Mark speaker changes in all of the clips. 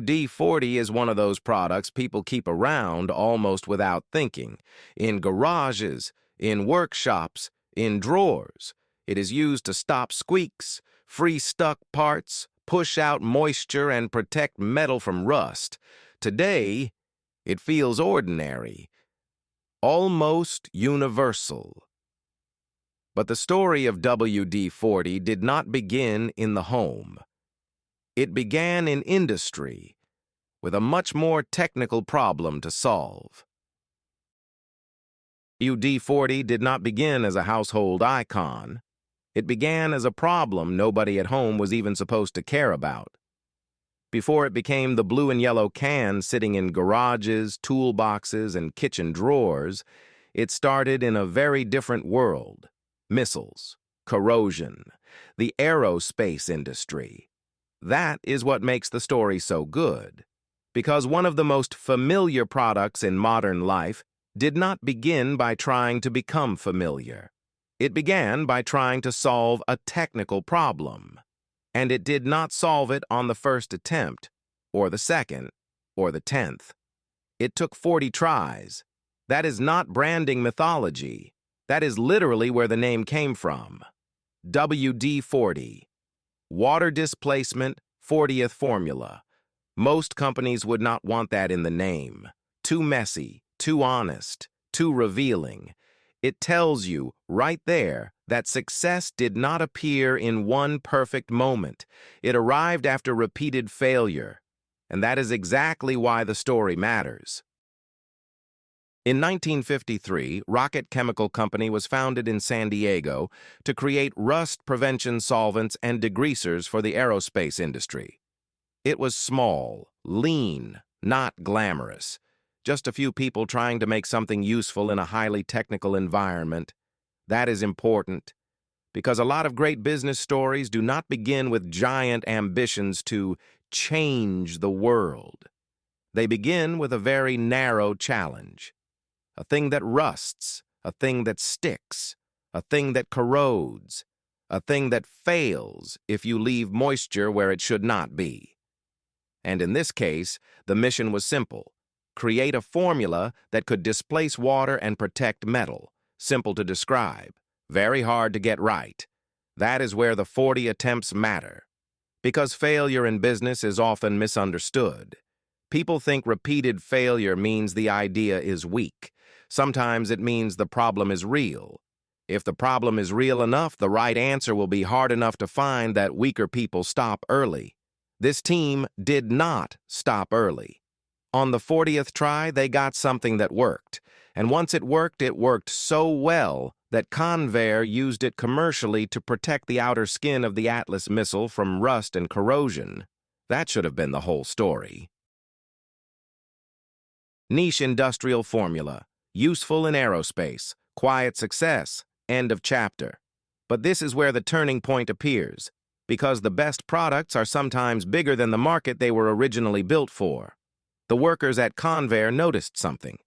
Speaker 1: WD-40 is one of those products people keep around almost without thinking. In garages, in workshops, in drawers. It is used to stop squeaks, free stuck parts, push out moisture, and protect metal from rust. Today, it feels ordinary, almost universal. But the story of WD-40 did not begin in the home. It began in industry, with a much more technical problem to solve. WD-40 did not begin as a household icon. It began as a problem nobody at home was even supposed to care about. Before it became the blue and yellow can sitting in garages, toolboxes, and kitchen drawers, it started in a very different world. Missiles, corrosion, the aerospace industry. That is what makes the story so good, because one of the most familiar products in modern life did not begin by trying to become familiar. It began by trying to solve a technical problem, and it did not solve it on the first attempt, or the second, or the 10th. It took 40 tries. That is not branding mythology. That is literally where the name came from. WD-40. Water displacement, 40th formula. Most companies would not want that in the name. Too messy, too honest, too revealing. It tells you, right there, that success did not appear in one perfect moment. It arrived after repeated failure. And that is exactly why the story matters. In 1953, Rocket Chemical Company was founded in San Diego to create rust prevention solvents and degreasers for the aerospace industry. It was small, lean, not glamorous. Just a few people trying to make something useful in a highly technical environment. That is important, because a lot of great business stories do not begin with giant ambitions to change the world. They begin with a very narrow challenge. A thing that rusts, a thing that sticks, a thing that corrodes, a thing that fails if you leave moisture where it should not be. And in this case, the mission was simple. Create a formula that could displace water and protect metal. Simple to describe, very hard to get right. That is where the 40 attempts matter. Because failure in business is often misunderstood. People think repeated failure means the idea is weak. Sometimes it means the problem is real. If the problem is real enough, the right answer will be hard enough to find that weaker people stop early. This team did not stop early. On the 40th try, they got something that worked. And once it worked so well that Convair used it commercially to protect the outer skin of the Atlas missile from rust and corrosion. That should have been the whole story. Niche industrial formula. Useful in aerospace. Quiet success. End of chapter. But this is where the turning point appears, because the best products are sometimes bigger than the market they were originally built for. The workers at Convair noticed something.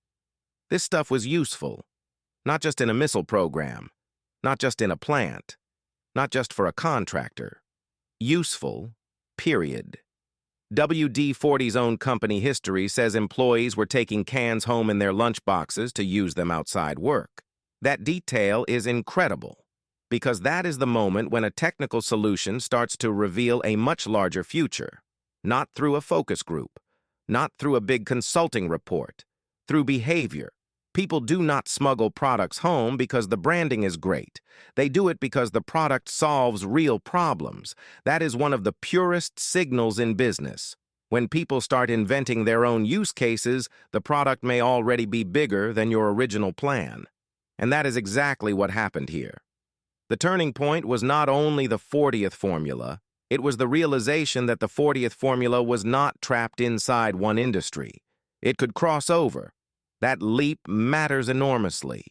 Speaker 1: This stuff was useful, not just in a missile program, not just in a plant, not just for a contractor. Useful, period. WD-40's own company history says employees were taking cans home in their lunchboxes to use them outside work. That detail is incredible, because that is the moment when a technical solution starts to reveal a much larger future, not through a focus group, not through a big consulting report, through behavior. People do not smuggle products home because the branding is great. They do it because the product solves real problems. That is one of the purest signals in business. When people start inventing their own use cases, the product may already be bigger than your original plan. And that is exactly what happened here. The turning point was not only the 40th formula, it was the realization that the 40th formula was not trapped inside one industry. It could cross over. That leap matters enormously.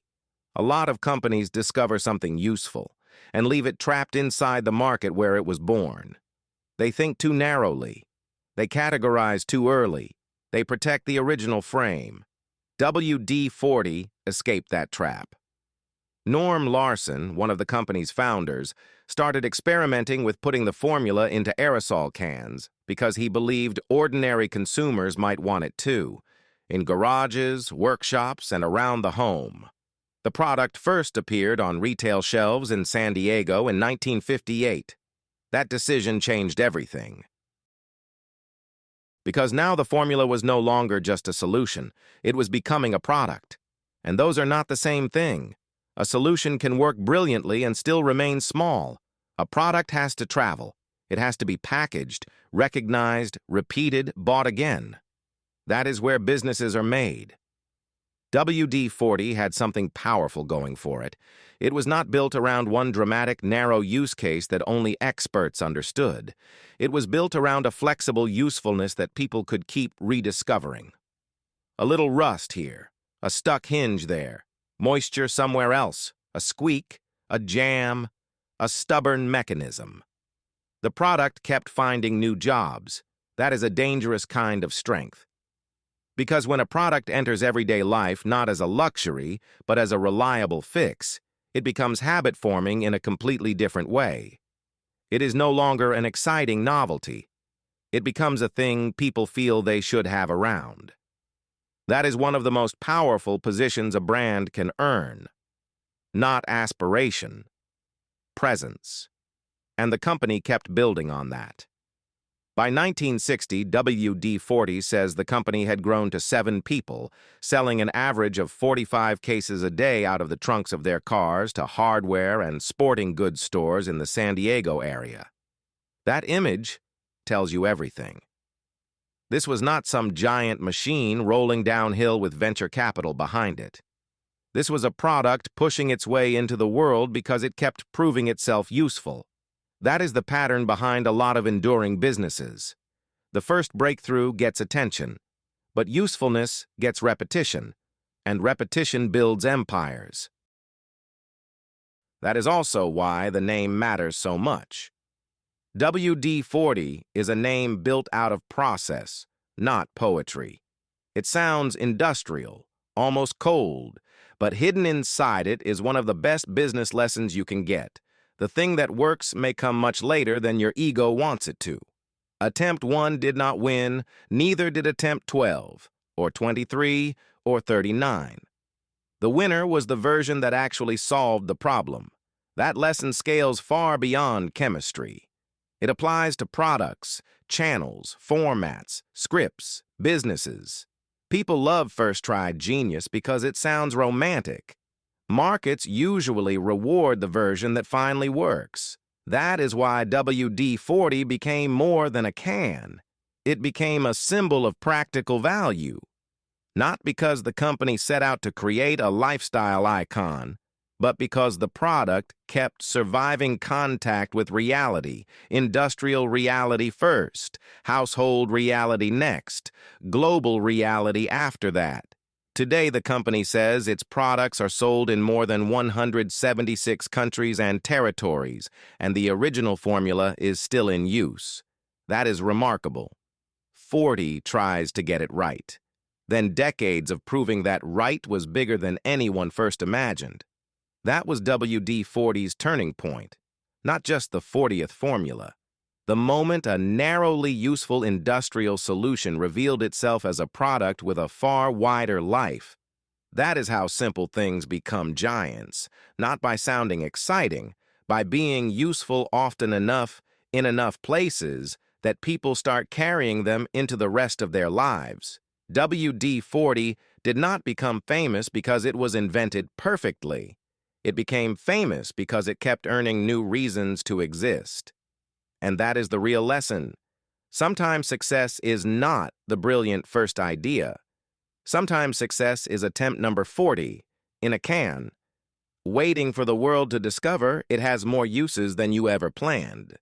Speaker 1: A lot of companies discover something useful and leave it trapped inside the market where it was born. They think too narrowly. They categorize too early. They protect the original frame. WD-40 escaped that trap. Norm Larson, one of the company's founders, started experimenting with putting the formula into aerosol cans because he believed ordinary consumers might want it too, in garages, workshops, and around the home. The product first appeared on retail shelves in San Diego in 1958. That decision changed everything. Because now the formula was no longer just a solution, it was becoming a product. And those are not the same thing. A solution can work brilliantly and still remain small. A product has to travel. It has to be packaged, recognized, repeated, bought again. That is where businesses are made. WD-40 had something powerful going for it. It was not built around one dramatic, narrow use case that only experts understood. It was built around a flexible usefulness that people could keep rediscovering. A little rust here, a stuck hinge there, moisture somewhere else, a squeak, a jam, a stubborn mechanism. The product kept finding new jobs. That is a dangerous kind of strength. Because when a product enters everyday life not as a luxury, but as a reliable fix, it becomes habit-forming in a completely different way. It is no longer an exciting novelty. It becomes a thing people feel they should have around. That is one of the most powerful positions a brand can earn. Not aspiration, presence. And the company kept building on that. By 1960, WD-40 says the company had grown to 7 people, selling an average of 45 cases a day out of the trunks of their cars to hardware and sporting goods stores in the San Diego area. That image tells you everything. This was not some giant machine rolling downhill with venture capital behind it. This was a product pushing its way into the world because it kept proving itself useful. That is the pattern behind a lot of enduring businesses. The first breakthrough gets attention, but usefulness gets repetition, and repetition builds empires. That is also why the name matters so much. WD-40 is a name built out of process, not poetry. It sounds industrial, almost cold, but hidden inside it is one of the best business lessons you can get. The thing that works may come much later than your ego wants it to. Attempt 1 did not win, neither did attempt 12, or 23, or 39. The winner was the version that actually solved the problem. That lesson scales far beyond chemistry. It applies to products, channels, formats, scripts, businesses. People love first-try genius because it sounds romantic. Markets usually reward the version that finally works. That is why WD-40 became more than a can. It became a symbol of practical value. Not because the company set out to create a lifestyle icon, but because the product kept surviving contact with reality, industrial reality first, household reality next, global reality after that. Today, the company says its products are sold in more than 176 countries and territories, and the original formula is still in use. That is remarkable. 40 tries to get it right. Then decades of proving that right was bigger than anyone first imagined. That was WD-40's turning point, not just the 40th formula. The moment a narrowly useful industrial solution revealed itself as a product with a far wider life. That is how simple things become giants, not by sounding exciting, by being useful often enough in enough places that people start carrying them into the rest of their lives. WD-40 did not become famous because it was invented perfectly. It became famous because it kept earning new reasons to exist. And that is the real lesson. Sometimes success is not the brilliant first idea. Sometimes success is attempt number 40, in a can, waiting for the world to discover it has more uses than you ever planned.